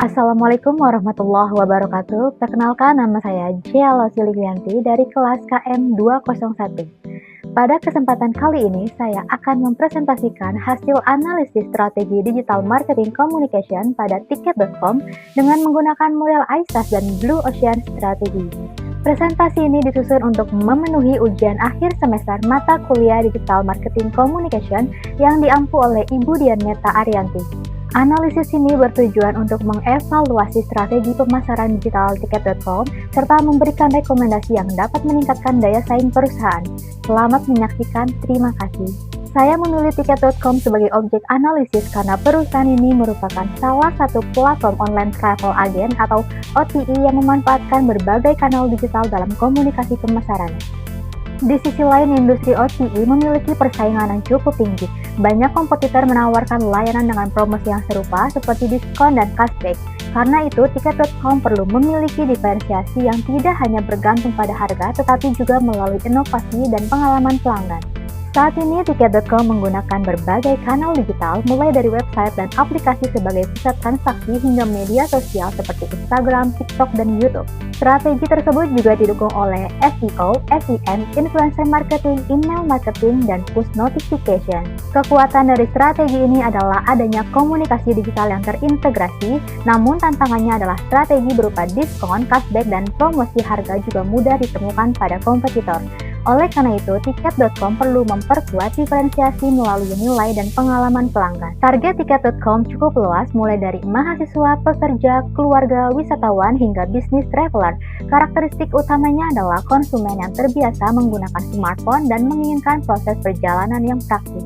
Assalamualaikum warahmatullahi wabarakatuh. Perkenalkan, nama saya Jela Silivianti dari kelas KM 201. Pada kesempatan kali ini, saya akan mempresentasikan hasil analisis strategi digital marketing communication pada tiket.com dengan menggunakan model ISAS dan Blue Ocean Strategy. Presentasi ini disusun untuk memenuhi ujian akhir semester mata kuliah digital marketing communication yang diampu oleh Ibu Dianeta Arianti. Analisis ini bertujuan untuk mengevaluasi strategi pemasaran digital tiket.com serta memberikan rekomendasi yang dapat meningkatkan daya saing perusahaan. Selamat menyaksikan, terima kasih. Saya memilih tiket.com sebagai objek analisis karena perusahaan ini merupakan salah satu platform online travel agent atau OTA yang memanfaatkan berbagai kanal digital dalam komunikasi pemasaran. Di sisi lain, industri OTA memiliki persaingan yang cukup tinggi. Banyak kompetitor menawarkan layanan dengan promosi yang serupa seperti diskon dan cashback. Karena itu, tiket.com perlu memiliki diferensiasi yang tidak hanya bergantung pada harga, tetapi juga melalui inovasi dan pengalaman pelanggan. Saat ini, tiket.com menggunakan berbagai kanal digital, mulai dari website dan aplikasi sebagai pusat transaksi hingga media sosial seperti Instagram, TikTok, dan YouTube. Strategi tersebut juga didukung oleh SEO, SEM, influencer marketing, email marketing, dan push notification. Kekuatan dari strategi ini adalah adanya komunikasi digital yang terintegrasi, namun tantangannya adalah strategi berupa diskon, cashback, dan promosi harga juga mudah ditemukan pada kompetitor. Oleh karena itu, tiket.com perlu memperkuat diferensiasi melalui nilai dan pengalaman pelanggan. Target tiket.com cukup luas, mulai dari mahasiswa, pekerja, keluarga, wisatawan, hingga bisnis traveler. Karakteristik utamanya adalah konsumen yang terbiasa menggunakan smartphone dan menginginkan proses perjalanan yang praktis.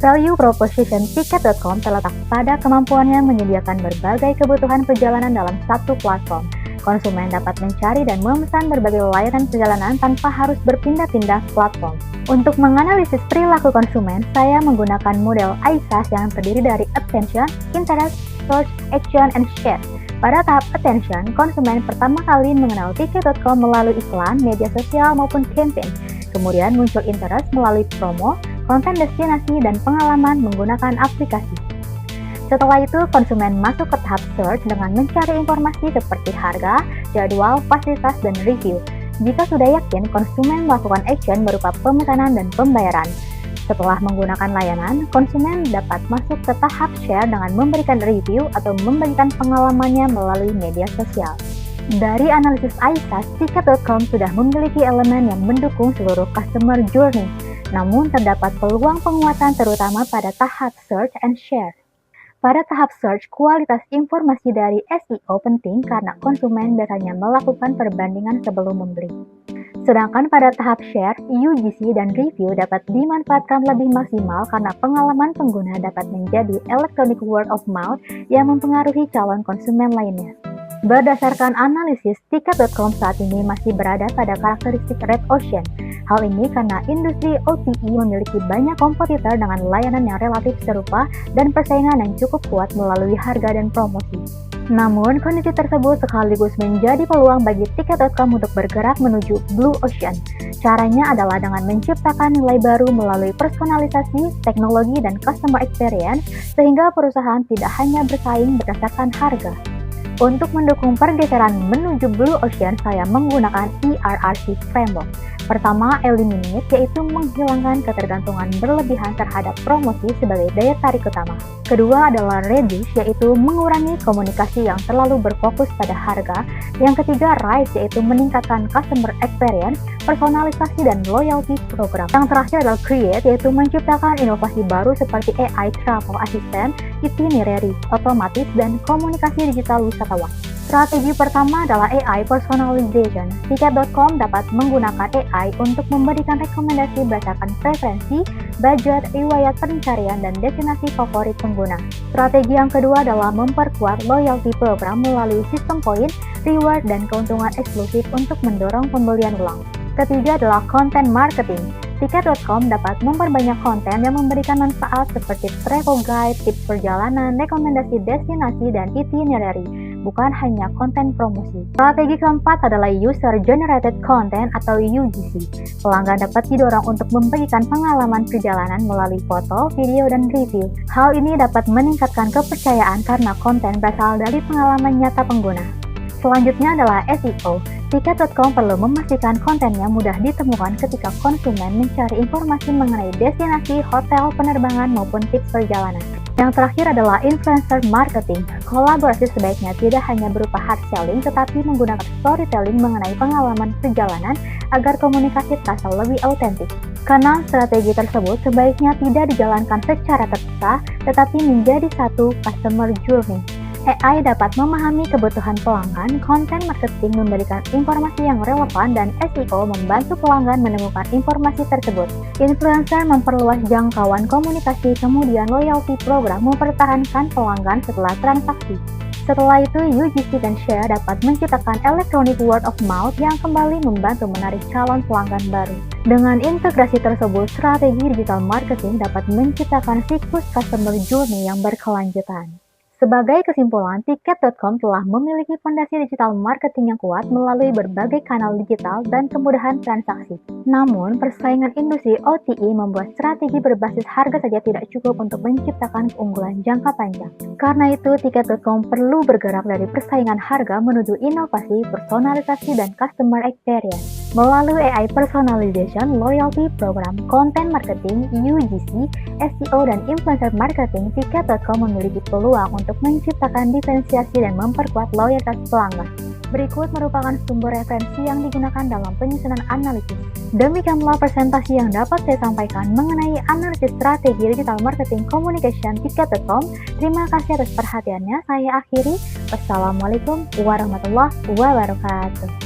Value proposition tiket.com terletak pada kemampuannya menyediakan berbagai kebutuhan perjalanan dalam satu platform. Konsumen dapat mencari dan memesan berbagai layanan perjalanan tanpa harus berpindah-pindah platform. Untuk menganalisis perilaku konsumen, saya menggunakan model ISAS yang terdiri dari Attention, Interest, Search, Action, and Share. Pada tahap Attention, konsumen pertama kali mengenal tiket.com melalui iklan, media sosial, maupun campaign. Kemudian muncul Interest melalui promo, konten destinasi, dan pengalaman menggunakan aplikasi. Setelah itu, konsumen masuk ke tahap search dengan mencari informasi seperti harga, jadwal, fasilitas, dan review. Jika sudah yakin, konsumen melakukan action berupa pemesanan dan pembayaran. Setelah menggunakan layanan, konsumen dapat masuk ke tahap share dengan memberikan review atau membagikan pengalamannya melalui media sosial. Dari analisis ISAS, tiket.com sudah memiliki elemen yang mendukung seluruh customer journey. Namun, terdapat peluang penguatan terutama pada tahap search and share. Pada tahap search, kualitas informasi dari SEO penting karena konsumen biasanya melakukan perbandingan sebelum membeli. Sedangkan pada tahap share, UGC dan review dapat dimanfaatkan lebih maksimal karena pengalaman pengguna dapat menjadi electronic word of mouth yang mempengaruhi calon konsumen lainnya. Berdasarkan analisis, tiket.com saat ini masih berada pada karakteristik red ocean. Hal ini karena industri OTA memiliki banyak kompetitor dengan layanan yang relatif serupa dan persaingan yang cukup kuat melalui harga dan promosi. Namun, kondisi tersebut sekaligus menjadi peluang bagi tiket.com untuk bergerak menuju Blue Ocean. Caranya adalah dengan menciptakan nilai baru melalui personalisasi, teknologi, dan customer experience, sehingga perusahaan tidak hanya bersaing berdasarkan harga. Untuk mendukung pergeseran menuju Blue Ocean, saya menggunakan ERRC framework. Pertama, eliminate, yaitu menghilangkan ketergantungan berlebihan terhadap promosi sebagai daya tarik utama. Kedua adalah reduce, yaitu mengurangi komunikasi yang terlalu berfokus pada harga. Yang ketiga, rise, yaitu meningkatkan customer experience, personalisasi, dan loyalty program. Yang terakhir adalah create, yaitu menciptakan inovasi baru seperti AI Travel Assistant, itinerary otomatis, dan komunikasi digital wisatawan. Strategi pertama adalah AI Personalization. Tiket.com dapat menggunakan AI untuk memberikan rekomendasi berdasarkan preferensi, budget, riwayat pencarian, dan destinasi favorit pengguna. Strategi yang kedua adalah memperkuat loyalty program melalui sistem poin, reward, dan keuntungan eksklusif untuk mendorong pembelian ulang. Ketiga adalah content marketing. Tiket.com dapat memperbanyak konten yang memberikan manfaat seperti travel guide, tips perjalanan, rekomendasi destinasi, dan itinerary. bukan hanya konten promosi. Strategi keempat adalah User Generated Content atau UGC. Pelanggan dapat didorong untuk membagikan pengalaman perjalanan melalui foto, video, dan review. Hal ini dapat meningkatkan kepercayaan karena konten berasal dari pengalaman nyata pengguna. Selanjutnya adalah SEO. Tiket.com perlu memastikan kontennya mudah ditemukan ketika konsumen mencari informasi mengenai destinasi, hotel, penerbangan, maupun tips perjalanan. Yang terakhir adalah influencer marketing. Kolaborasi sebaiknya tidak hanya berupa hard selling, tetapi menggunakan storytelling mengenai pengalaman perjalanan agar komunikasi terasa lebih autentik. Keenam, strategi tersebut sebaiknya tidak dijalankan secara terpisah, tetapi menjadi satu customer journey. AI dapat memahami kebutuhan pelanggan, konten marketing memberikan informasi yang relevan, dan SEO membantu pelanggan menemukan informasi tersebut. Influencer memperluas jangkauan komunikasi, kemudian loyalty program mempertahankan pelanggan setelah transaksi. Setelah itu, UGC dan share dapat menciptakan electronic word of mouth yang kembali membantu menarik calon pelanggan baru. Dengan integrasi tersebut, strategi digital marketing dapat menciptakan siklus customer journey yang berkelanjutan. Sebagai kesimpulan, Tiket.com telah memiliki fondasi digital marketing yang kuat melalui berbagai kanal digital dan kemudahan transaksi. Namun, persaingan industri OTA membuat strategi berbasis harga saja tidak cukup untuk menciptakan keunggulan jangka panjang. Karena itu, Tiket.com perlu bergerak dari persaingan harga menuju inovasi, personalisasi, dan customer experience. Melalui AI personalization, loyalty program, content marketing, UGC, SEO, dan influencer marketing, Tiket.com memiliki peluang untuk menciptakan diferensiasi dan memperkuat loyalitas pelanggan. Berikut merupakan sumber referensi yang digunakan dalam penyusunan analisis. Demikianlah presentasi yang dapat saya sampaikan mengenai analisis strategi digital marketing communication Tiket.com. Terima kasih atas perhatiannya. Saya akhiri. Wassalamualaikum warahmatullahi wabarakatuh.